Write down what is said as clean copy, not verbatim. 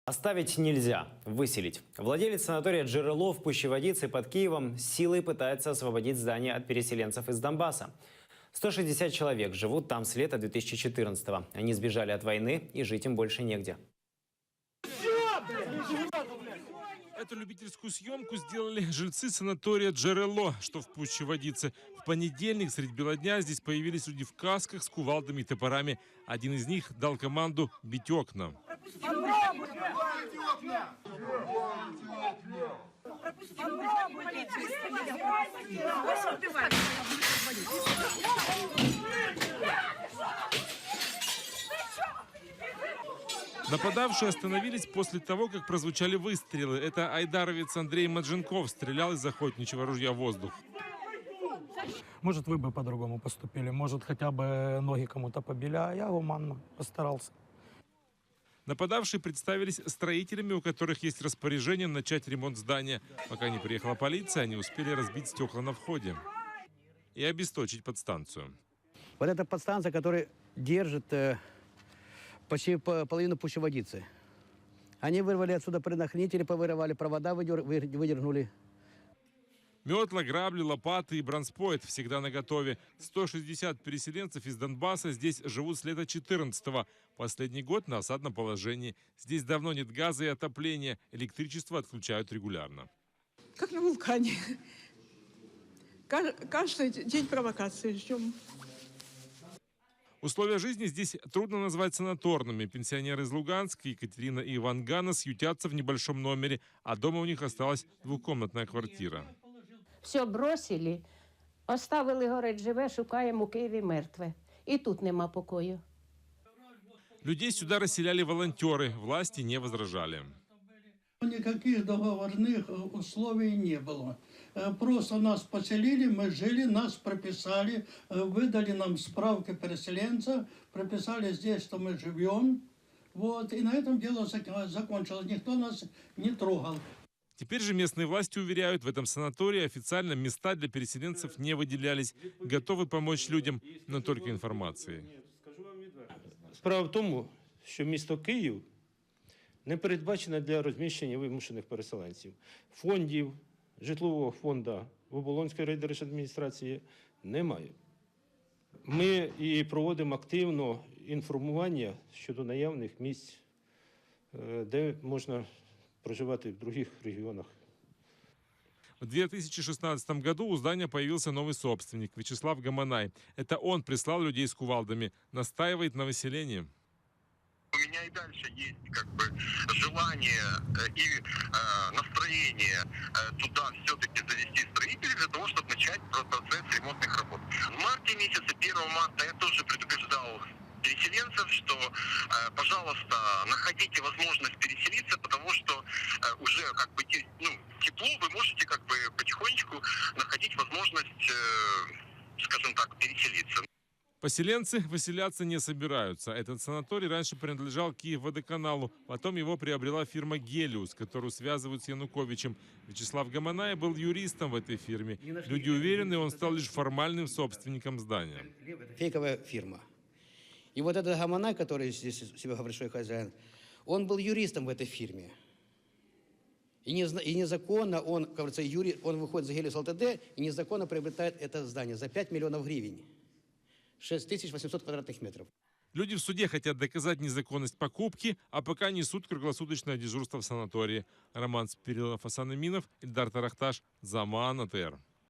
Оставить нельзя, выселить. Владелец санатория «Джерело» в Пущеводице под Киевом силой пытается освободить здание от переселенцев из Донбасса. 160 человек живут там с лета 2014-го. Они сбежали от войны, и жить им больше негде. Эту любительскую съемку сделали жильцы санатория «Джерело», что в Пущеводице. В понедельник средь бела дня здесь появились люди в касках с кувалдами и топорами. Один из них дал команду бить окна. Нападавшие остановились после того, как прозвучали выстрелы. Это айдаровец Андрей Мадженков стрелял из охотничьего ружья в воздух. Может, вы бы по-другому поступили, может, хотя бы ноги кому-то побили, а я гуманно постарался. Нападавшие представились строителями, у которых есть распоряжение начать ремонт здания. Пока не приехала полиция, они успели разбить стекла на входе и обесточить подстанцию. Вот эта подстанция, которая держит почти половину Пущеводицы. Они вырвали отсюда предохранители, повырывали провода, выдернули. Метла, грабли, лопаты и бронспойт всегда наготове. 160 переселенцев из Донбасса здесь живут с лета 14-го. Последний год на осадном положении. Здесь давно нет газа и отопления. Электричество отключают регулярно. Как на вулкане. Каждый день провокации ждем. Условия жизни здесь трудно назвать санаторными. Пенсионеры из Луганска, Екатерина и Иван Ганас, ютятся в небольшом номере, а дома у них осталась двухкомнатная квартира. Все бросили, оставили, говорить, живе, шукаємо у Києві мертве. І тут нема покою. Людей сюда расселяли волонтеры, власти не возражали. Никаких договорных условий не было. Просто нас поселили, мы жили, нас прописали, выдали нам справки переселенца, прописали здесь, что мы живем. Вот, и на этом дело закончилось. Никто нас не трогал. Теперь же местные власти уверяют, в этом санатории официально места для переселенцев не выделялись. Готовы помочь людям, но только інформацією. Справа в тому, що місто Київ не передбачено для розміщення вимушених переселенців. Фондів, житлового фонду в Оболонської райдержадміністрації немає. Ми і проводимо активно інформування щодо наявних місць, де можна проживать в других регионах. В 2016 году у здания появился новый собственник Вячеслав Гаманай. Это он прислал людей с кувалдами, настаивает на выселении. У меня и дальше есть желание и настроение туда все-таки завести строителей для того, чтобы начать процесс ремонтных работ. В марте месяце, 1 марта, я тоже предупреждал переселенцев, что, пожалуйста, находите возможность переселиться, потому что уже тепло, вы можете потихонечку находить возможность, скажем так, переселиться. Поселенцы выселяться не собираются. Этот санаторий раньше принадлежал Киевводоканалу, потом его приобрела фирма «Гелиус», которую связывают с Януковичем. Вячеслав Гаманай был юристом в этой фирме. Люди уверены, он стал лишь формальным собственником здания. Фейковая фирма. И вот этот Гаманай, который здесь себя большой хозяин, он был юристом в этой фирме. И незаконно он, как говорится, он выходит за Гелиус ЛТД и незаконно приобретает это здание за 5 миллионов гривен. 6800 квадратных метров. Люди в суде хотят доказать незаконность покупки, а пока несут круглосуточное дежурство в санатории. Роман Спирилов, Асан Аминов, Ильдар Тарахташ, Заман АТР.